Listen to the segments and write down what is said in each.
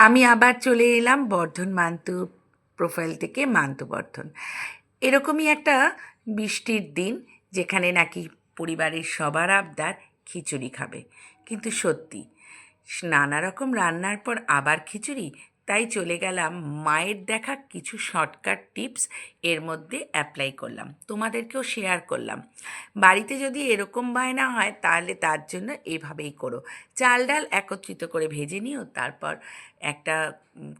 আমি আবার চলে এলাম বর্ধন মান্তু প্রোফাইল থেকে মান্তু বর্ধন। এরকমই একটা বৃষ্টির দিন, যেখানে নাকি পরিবারের সবার আবদার খিচুড়ি খাবে। কিন্তু সত্যি নানা রকম রান্নার পর আবার খিচুড়ি, তাই চলে গেলাম মায়ের দেখা কিছু শর্টকাট টিপস এর মধ্যে অ্যাপ্লাই করলাম, তোমাদেরকেও শেয়ার করলাম। বাড়িতে যদি এরকম বায়না হয় তাহলে তার জন্য এভাবেই করো। চাল ডাল একত্রিত করে ভেজে নিও, তারপর একটা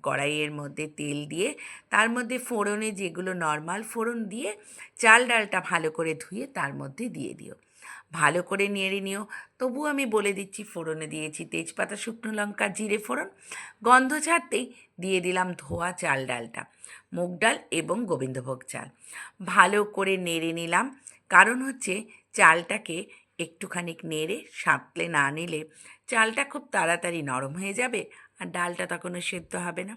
কড়াইয়ের মধ্যে তেল দিয়ে তার মধ্যে ফোড়নে যেগুলো নর্মাল ফোড়ন দিয়ে চাল ডালটা ভালো করে ধুয়ে তার মধ্যে দিয়ে দিও, ভালো করে নেড়ে নিও। তবু আমি বলে দিচ্ছি, ফোড়নে দিয়েছি তেজপাতা, শুকনো লঙ্কা, জিরে ফোড়ন। গন্ধ ছাড়তেই দিয়ে দিলাম ধোয়া চাল ডালটা, মুগ ডাল এবং গোবিন্দভোগ চাল। ভালো করে নেড়ে নিলাম, কারণ হচ্ছে চালটাকে একটুখানি নেড়ে সাঁতলে না নিলে চালটা খুব তাড়াতাড়ি নরম হয়ে যাবে আর ডালটা তখনও সেদ্ধ হবে না।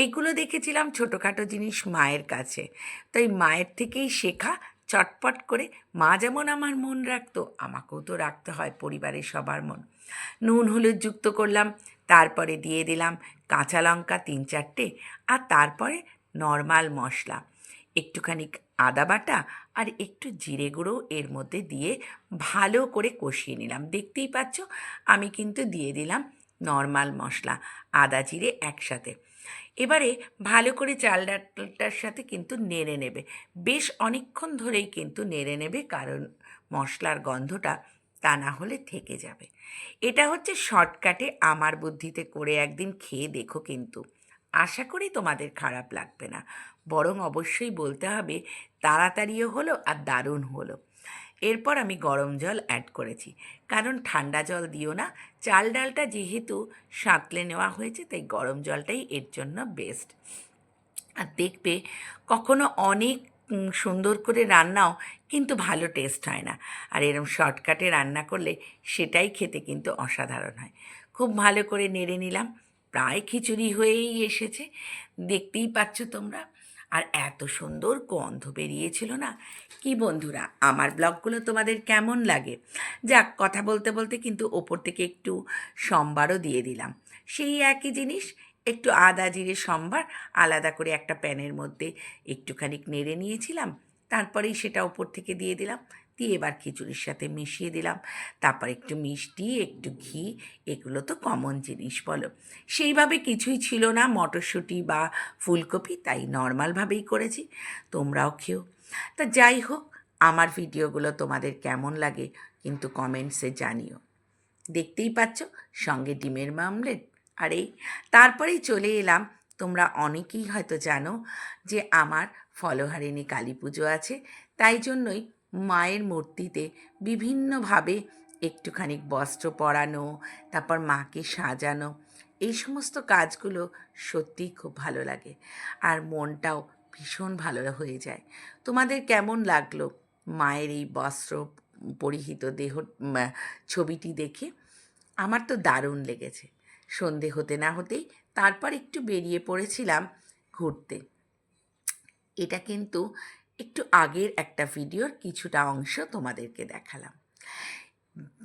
এইগুলো দেখেছিলাম ছোটোখাটো জিনিস মায়ের কাছে, তাই মায়ের থেকেই শেখা। চটপট করে মা যেমন আমার মন রাখতো, আমাকেও তো রাখতে হয় পরিবারের সবার মন। নুন হলুদ যুক্ত করলাম, তারপরে দিয়ে দিলাম কাঁচা লঙ্কা 3-4টে, আর তারপরে নর্মাল মশলা, একটুখানি আদা বাটা আর একটু জিরে গুঁড়ো এর মধ্যে দিয়ে ভালো করে কষিয়ে নিলাম। দেখতেই পাচ্ছ আমি কিন্তু দিয়ে দিলাম নর্মাল মশলা, আদা জিরে একসাথে। এবারে ভালো করে চাল ডালটার সাথে কিন্তু নেড়ে নেবে, বেশ অনেকক্ষণ ধরেই কিন্তু নেড়ে নেবে, কারণ মশলার গন্ধটা তা না হলে থেকে যাবে। এটা হচ্ছে শর্টকাটে আমার বুদ্ধিতে করে একদিন খেয়ে দেখো, কিন্তু আশা করি তোমাদের খারাপ লাগবে না, বরং অবশ্যই বলতে হবে তাড়াতাড়িও হলো আর দারুণ হলো। এরপর আমি গরম জল অ্যাড করেছি, কারণ ঠান্ডা জল দিও না। চাল ডালটা যেহেতু সাঁতলে নেওয়া হয়েছে, তাই গরম জলটাই এর জন্য বেস্ট। আর দেখবে কখনো অনেক সুন্দর করে রান্নাও কিন্তু ভালো টেস্ট হয় না, আর এরম শর্টকাটে রান্না করলে সেটাই খেতে কিন্তু অসাধারণ হয়। খুব ভালো করে নেড়ে নিলাম, প্রায় খিচুড়ি হয়েই এসেছে, দেখতেই পাচ্ছ তোমরা। আর এত সুন্দর গন্ধ বেরিয়েছিল না, কি বন্ধুরা আমার ব্লগগুলো তোমাদের কেমন লাগে? যাক, কথা বলতে বলতে কিন্তু ওপর থেকে একটু সম্বারও দিয়ে দিলাম। সেই একই জিনিস, একটু আদা জিরে সম্বার আলাদা করে একটা প্যানের মধ্যে একটুখানি নেড়ে নিয়েছিলাম, তারপরেই সেটা ওপর থেকে দিয়ে দিলাম, দিয়ে এবার খিচুড়ির সাথে মিশিয়ে দিলাম। তারপর একটু মিষ্টি, একটু ঘি, এগুলো তো কমন জিনিস বলো। সেইভাবে কিছুই ছিল না মটরশুঁটি বা ফুলকপি, তাই নর্মালভাবেই করেছি, তোমরাও খেও। তা যাই হোক, আমার ভিডিওগুলো তোমাদের কেমন লাগে কিন্তু কমেন্টসে জানিও। দেখতেই পাচ্ছ সঙ্গে ডিমের মামলেট। আর এই তারপরেই চলে এলাম, তোমরা অনেকেই হয়তো জানো যে আমার ফলহারিণী কালী পুজো আছে, তাই জন্যই মায়ের মূর্তিতে বিভিন্নভাবে একটুখানি বস্ত্র পরানো, তারপর মাকে সাজানো, এই সমস্ত কাজগুলো সত্যিই খুব ভালো লাগে আর মনটাও ভীষণ ভালো হয়ে যায়। তোমাদের কেমন লাগলো মায়ের এই বস্ত্র পরিহিত দেহ ছবিটি দেখে? আমার তো দারুণ লেগেছে। সন্ধে হতে না হতেই তারপর একটু বেরিয়ে পড়েছিলাম ঘুরতে। এটা কিন্তু একটু আগের একটা ভিডিওর কিছুটা অংশ তোমাদেরকে দেখালাম।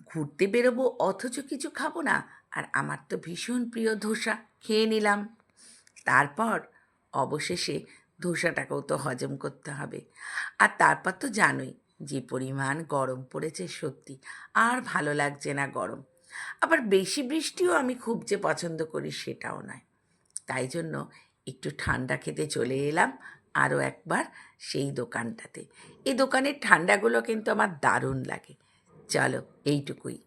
ঘুরতে বেরোবো অথচ কিছু খাবো না, আর আমার তো ভীষণ প্রিয় ধোসা, খেয়ে নিলাম। তারপর অবশেষে ধোসাটাকেও তো হজম করতে হবে। আর তারপর তো জানোই যে পরিমাণ গরম পড়েছে, সত্যি আর ভালো লাগছে না গরম। আবার বেশি বৃষ্টিও আমি খুব যে পছন্দ করি সেটাও নয়, তাই জন্য একটু ঠান্ডা খেতে চলে এলাম আরও একবার সেই দোকানটাতে। এই দোকানের ঠান্ডাগুলো কিন্তু আমার দারুণ লাগে। চলো, এইটুকুই।